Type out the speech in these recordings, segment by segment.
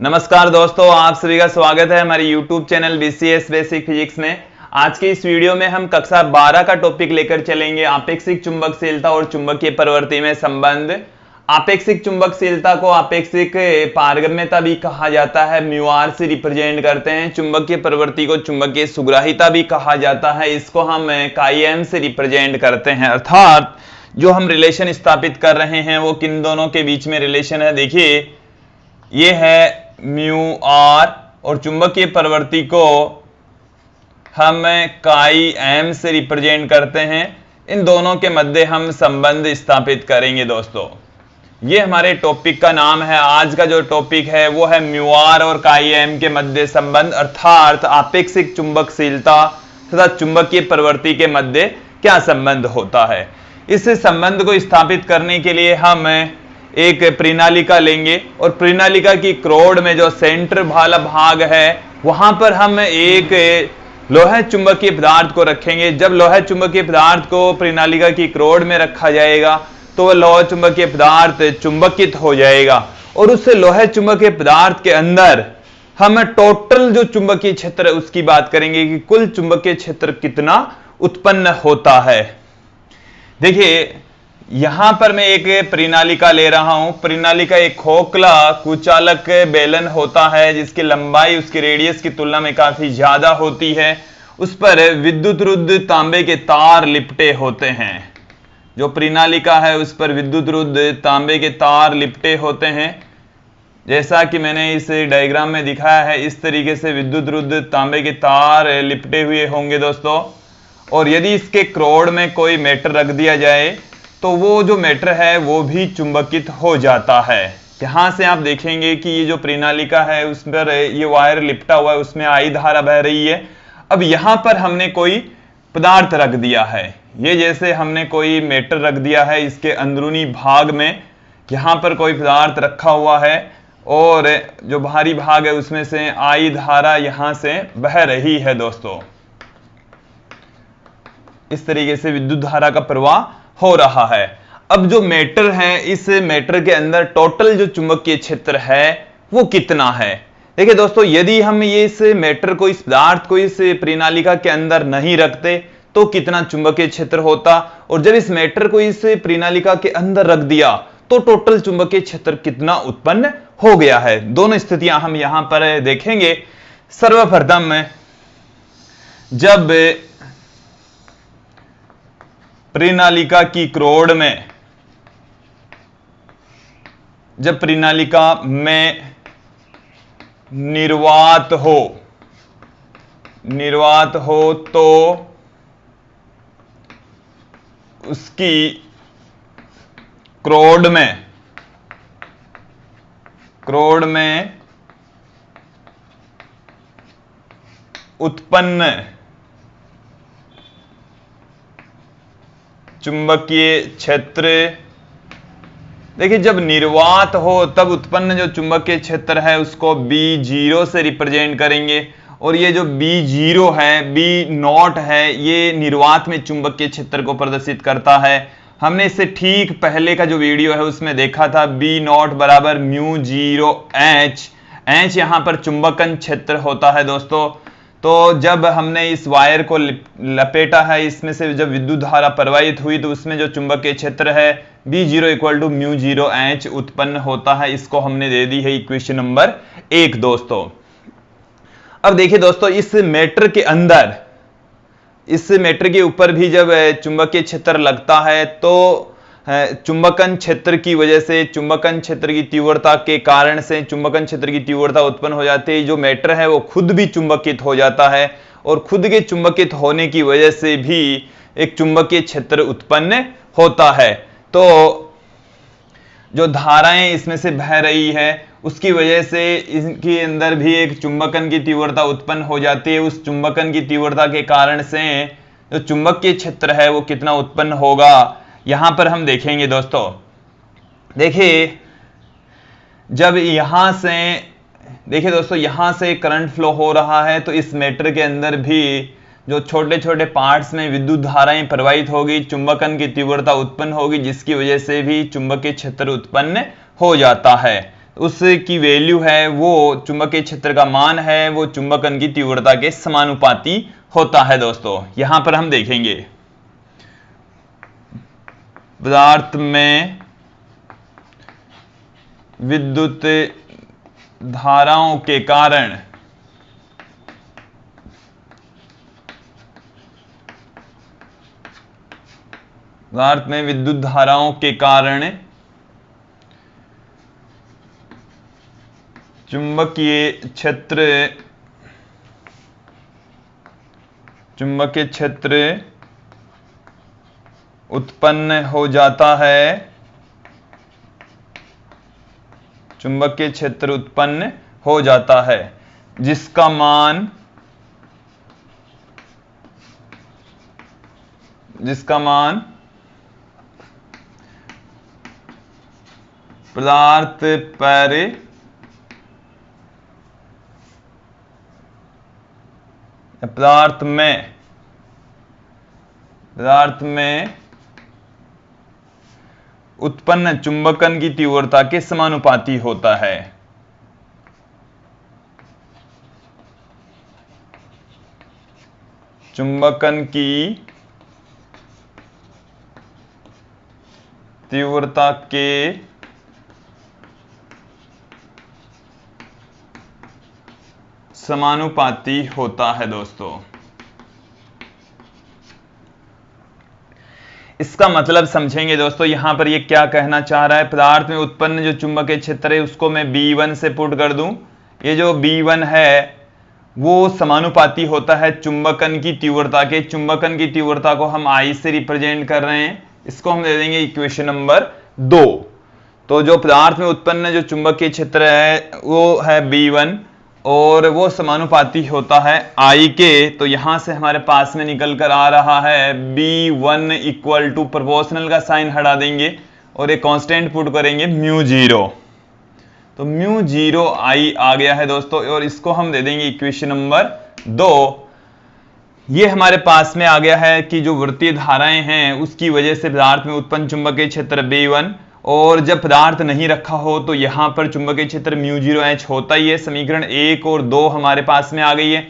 नमस्कार दोस्तों, आप सभी का स्वागत है हमारे YouTube channel BCS basic physics में। आज के इस वीडियो में हम कक्षा 12 का टॉपिक लेकर चलेंगे, आपेक्षिक चुंबकशीलता और चुंबकीय प्रवृत्ति में संबंध। आपेक्षिक चुंबकशीलता को आपेक्षिक पारगम्यता भी कहा जाता है, म्यू आर से रिप्रेजेंट करते हैं। चुंबकीय प्रवृत्ति को चुंबकीय सुग्राहिता भी कहा जाता है, इसको हम काई एम से रिप्रेजेंट करते हैं। अर्थात जो हम रिलेशन स्थापित कर रहे हैं वो किन दोनों के बीच में रिलेशन है। देखिए, ये है म्यू आर और चुंबकीय प्रवृत्ति को हम काई एम से रिप्रेजेंट करते हैं। इन दोनों के मध्य हम संबंध स्थापित करेंगे। दोस्तों, ये हमारे टॉपिक का नाम है। आज का जो टॉपिक है वो है म्यू आर और काई एम के मध्य संबंध, अर्थात आपेक्षिक चुंबकशीलता तथा चुंबकीय प्रवृत्ति के मध्य क्या संबंध होता है। इस संबंध को स्थापित करने के लिए हम एक प्रणालिका लेंगे और प्रणालिका की क्रोड में जो सेंटर वाला भाग है वहां पर हम एक लोहा चुंबकीय पदार्थ को रखेंगे। जब लोहा चुंबकीय पदार्थ को प्रणालिका की क्रोड में रखा जाएगा तो वह लोहा चुंबकीय पदार्थ चुंबकित हो जाएगा और उस लोहा चुंबकीय पदार्थ के अंदर हम टोटल जो चुंबकीय क्षेत्र है उसकी बात करेंगे कि कुल चुंबकीय क्षेत्र कितना उत्पन्न होता है। देखिए, यहां पर मैं एक प्रणालिका ले रहा हूं। प्रणालिका एक खोखला कुचालक बेलन होता है जिसकी लंबाई उसके रेडियस की तुलना में काफी ज्यादा होती है। उस पर विद्युत रुद्ध तांबे के तार लिपटे होते हैं। जो प्रणालिका है उस पर विद्युत रुद्ध तांबे के तार लिपटे होते हैं, जैसा कि मैंने इस डायग्राम में दिखाया है। इस तरीके से विद्युत रुद्ध तांबे के तार लिपटे हुए होंगे दोस्तों। और यदि इसके क्रोड में कोई मैटर रख दिया जाए तो वो जो मैटर है वो भी चुंबकित हो जाता है। यहां से आप देखेंगे कि ये जो प्रणालिका है उस पर ये वायर लिपटा हुआ है, उसमें आई धारा बह रही है। अब यहां पर हमने कोई पदार्थ रख दिया है, ये जैसे हमने कोई मैटर रख दिया है इसके अंदरूनी भाग में। यहां पर कोई पदार्थ रखा हुआ है और जो बाहरी भाग है उसमें से आई धारा यहां से बह रही है। दोस्तों, इस तरीके से विद्युत धारा का प्रवाह हो रहा है। अब जो मैटर है, इस मैटर के अंदर टोटल जो चुंबकीय क्षेत्र है वो कितना है। देखिए दोस्तों, यदि हम ये इस मैटर को, इस पदार्थ को इस प्रणालिका के अंदर नहीं रखते तो कितना चुंबकीय क्षेत्र होता, और जब इस मैटर को इस प्रणालिका के अंदर रख दिया तो टोटल चुंबकीय क्षेत्र कितना उत्पन्न हो गया है। दोनों स्थितियां हम यहां पर देखेंगे। सर्वप्रथम, जब प्रणालिका की क्रोड में, जब प्रणालिका में निर्वात हो तो उसकी क्रोड में उत्पन्न चुंबकीय क्षेत्र, देखिए जब निर्वात हो तब उत्पन्न जो चुंबकीय क्षेत्र है उसको B0 से रिप्रेजेंट करेंगे। और ये जो B0 है, B0 है, ये निर्वात में चुंबकीय क्षेत्र को प्रदर्शित करता है। हमने इससे ठीक पहले का जो वीडियो है उसमें देखा था B0 बराबर म्यू 0 H। H यहां पर चुंबकन क्षेत्र होता है दोस्तों। तो जब हमने इस वायर को लपेटा है, इसमें से जब विद्युत धारा प्रवाहित हुई तो उसमें जो चुंबकीय क्षेत्र है B0 equal to mu 0 H उत्पन्न होता है। इसको हमने दे दी है इक्वेशन नंबर 1 दोस्तों। अब देखिए दोस्तों, इस मैटर के अंदर, इस मैटर के ऊपर भी जब चुंबकीय क्षेत्र लगता है तो चुंबकन क्षेत्र की वजह से, चुंबकन क्षेत्र की तीव्रता के कारण से चुंबकन क्षेत्र की तीव्रता उत्पन्न हो जाती है। जो मैटर है वो खुद भी चुंबकित हो जाता है और खुद के चुंबकित होने की वजह से भी एक चुंबकीय क्षेत्र उत्पन्न होता है। तो जो धाराएं इसमें से बह रही है उसकी वजह से इसके अंदर भी एक चुंबकन की तीव्रता उत्पन्न हो जाती है। उस चुंबकन की तीव्रता के कारण से जो चुंबकीय क्षेत्र है वो कितना उत्पन्न होगा, यहां पर हम देखेंगे दोस्तों। देखिए, जब यहां से, देखिए दोस्तों, यहां से करंट फ्लो हो रहा है तो इस मैटर के अंदर भी जो छोटे छोटे पार्ट्स में विद्युत धाराएं प्रवाहित होगी, चुंबकन की तीव्रता उत्पन्न होगी, जिसकी वजह से भी चुंबकीय क्षेत्र उत्पन्न हो जाता है। उसकी वैल्यू है, वो चुंबकीय क्षेत्र का मान है, वो चुंबकन की तीव्रता के समानुपाती होता है दोस्तों। यहां पर हम देखेंगे पदार्थ में विद्युत धाराओं के कारण चुंबकीय क्षेत्र उत्पन्न हो जाता है, चुंबकीय क्षेत्र उत्पन्न हो जाता है, जिसका मान पदार्थ में उत्पन्न चुंबकन की तीव्रता के समानुपाती होता है। चुंबकन की तीव्रता के समानुपाती होता है दोस्तों। इसका मतलब समझेंगे दोस्तों, यहां पर ये क्या कहना चाह रहा है। पदार्थ में उत्पन्न जो चुंबकीय क्षेत्र है उसको मैं B1 से पुट कर दूं। ये जो B1 है वो समानुपाती होता है चुंबकन की तीव्रता के। चुंबकन की तीव्रता को हम I से रिप्रेजेंट कर रहे हैं, इसको हम दे देंगे इक्वेशन नंबर 2। तो जो पदार्थ में उत्पन्न जो चुंबकीय क्षेत्र है वो है B1 और वो समानुपाती होता है I के। तो यहां से हमारे पास में निकल कर आ रहा है B1 इक्वल टू, प्रोपोर्शनल का साइन हटा देंगे और एक कांस्टेंट पुट करेंगे μ0। तो μ0 I आ गया है दोस्तों और इसको हम दे देंगे इक्वेशन नंबर 2। ये हमारे पास में आ गया है कि जो वृत्तीय धाराएं हैं उसकी वजह से पदार्थ में उत्पन्न चुंबकीय क्षेत्र B1, और जब पदार्थ नहीं रखा हो तो यहां पर चुंबकीय क्षेत्र μ0H होता ही है। समीकरण 1 और 2 हमारे पास में आ गई है।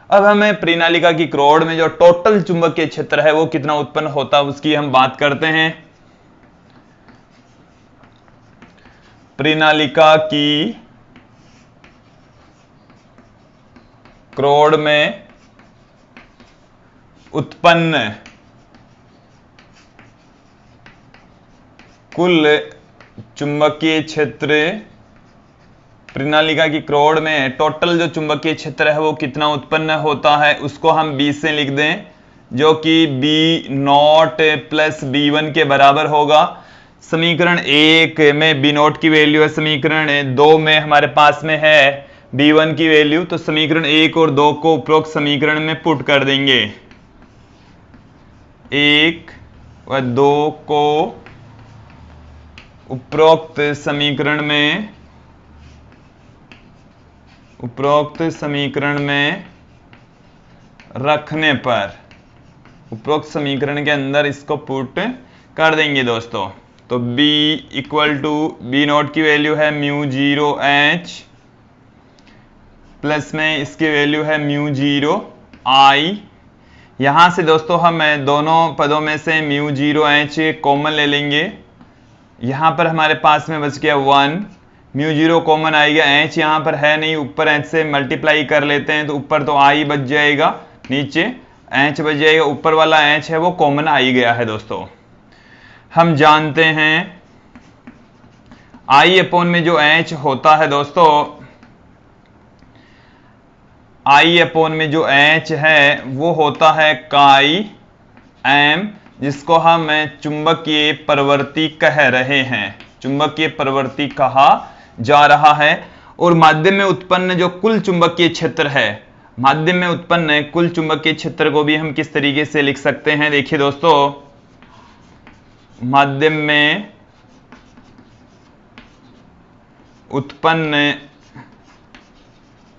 अब हमें परिनालिका की क्रोड में जो टोटल चुंबकीय क्षेत्र है वो कितना उत्पन्न होता है उसकी हम बात करते हैं। परिनालिका की क्रोड में उत्पन्न कुल चुंबकीय क्षेत्र, परिनालिका की क्रोड में टोटल जो चुंबकीय क्षेत्र है वो कितना उत्पन्न होता है उसको हम B से लिख दें, जो कि B0 प्लस B1 के बराबर होगा। समीकरण 1 में B0 की वैल्यू है, समीकरण 2 में हमारे पास में है B1 की वैल्यू। तो समीकरण 1 और 2 को उपरोक्त समीकरण में पुट कर देंगे। 1 व 2 को उपरोक्त समीकरण में रखने पर, उपरोक्त समीकरण के अंदर इसको पुट कर देंगे दोस्तों। तो B इक्वल टू B0 की वैल्यू है μ0H प्लस में इसकी वैल्यू है μ0I। यहां से दोस्तों हम दोनों पदों में से μ0H कॉमन ले लेंगे। यहां पर हमारे पास में बच गया 1, μ0 कॉमन आएगा, H यहां पर है नहीं, ऊपर H से मल्टीप्लाई कर लेते हैं तो ऊपर तो I बच जाएगा, नीचे H बच जाएगा, ऊपर वाला H है वो कॉमन आ ही गया है दोस्तों। हम जानते हैं I अपॉन में जो H होता है दोस्तों, I अपॉन में जो H है वो होता है काई M, जिसको हम चुंबकीय प्रवृत्ति कह रहे हैं, चुंबकीय प्रवृत्ति कहा जा रहा है। और माध्यम में उत्पन्न जो कुल चुंबकीय क्षेत्र है, माध्यम में उत्पन्न कुल चुंबकीय क्षेत्र को भी हम किस तरीके से लिख सकते हैं, देखिए दोस्तों, माध्यम में उत्पन्न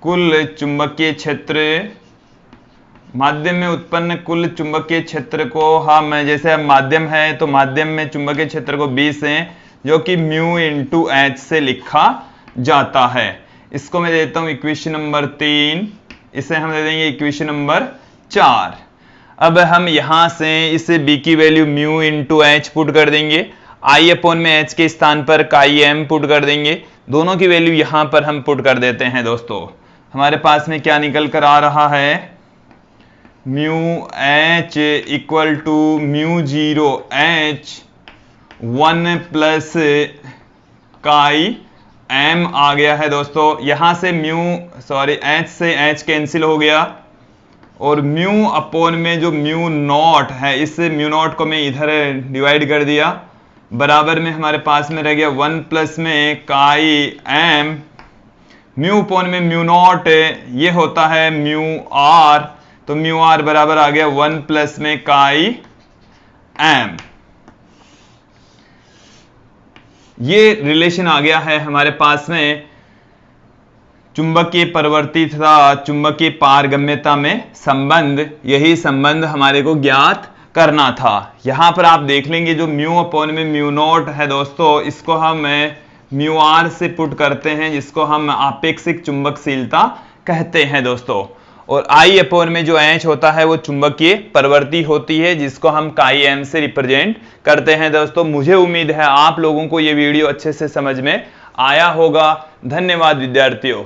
कुल चुंबकीय क्षेत्र, माध्यम में उत्पन्न कुल चुंबकीय क्षेत्र को हम, जैसे माध्यम है तो माध्यम में चुंबकीय क्षेत्र को B से, जो कि μ × H से लिखा जाता है। इसको मैं देता हूं इक्वेशन नंबर 3, इसे हम दे देंगे इक्वेशन नंबर 4। अब हम यहां से इसे b की value mu into H put कर देंगे, आई अपॉन में एच के स्थान पर काई एम पुट कर देंगे। दोनों की वैल्यू यहां पर हम पुट कर देते हैं दोस्तों। हमारे पास में क्या निकल कर आ रहा है, mu H equal to mu 0 H 1 plus chi M आ गया है दोस्तों। यहां से एच से एच कैंसिल हो गया और म्यू अपॉन में जो म्यू नॉट है, इस म्यू नॉट को मैं इधर डिवाइड कर दिया, बराबर में हमारे पास में रह गया 1 प्लस में काई एम, म्यू अपॉन में म्यू नॉट ये होता है म्यू आर, तो म्यू आर बराबर आ गया 1 प्लस में काई एम। ये रिलेशन आ गया है हमारे पास में चुंबकीय प्रवृत्ति तथा चुंबकीय पारगम्यता में संबंध। यही संबंध हमारे को ज्ञात करना था। यहां पर आप देख लेंगे जो म्यू अपॉन में म्यू नॉट है दोस्तों, इसको हम म्यू आर से पुट करते हैं, जिसको हम आपेक्षिक चुंबकशीलता कहते हैं दोस्तों। और आई अपॉन में जो एच होता है वो चुंबकीय प्रवृत्ति होती है, जिसको हम काई एम से रिप्रेजेंट करते हैं दोस्तों। मुझे उम्मीद है आप लोगों को ये वीडियो अच्छे से समझ में आया होगा। धन्यवाद विद्यार्थियों।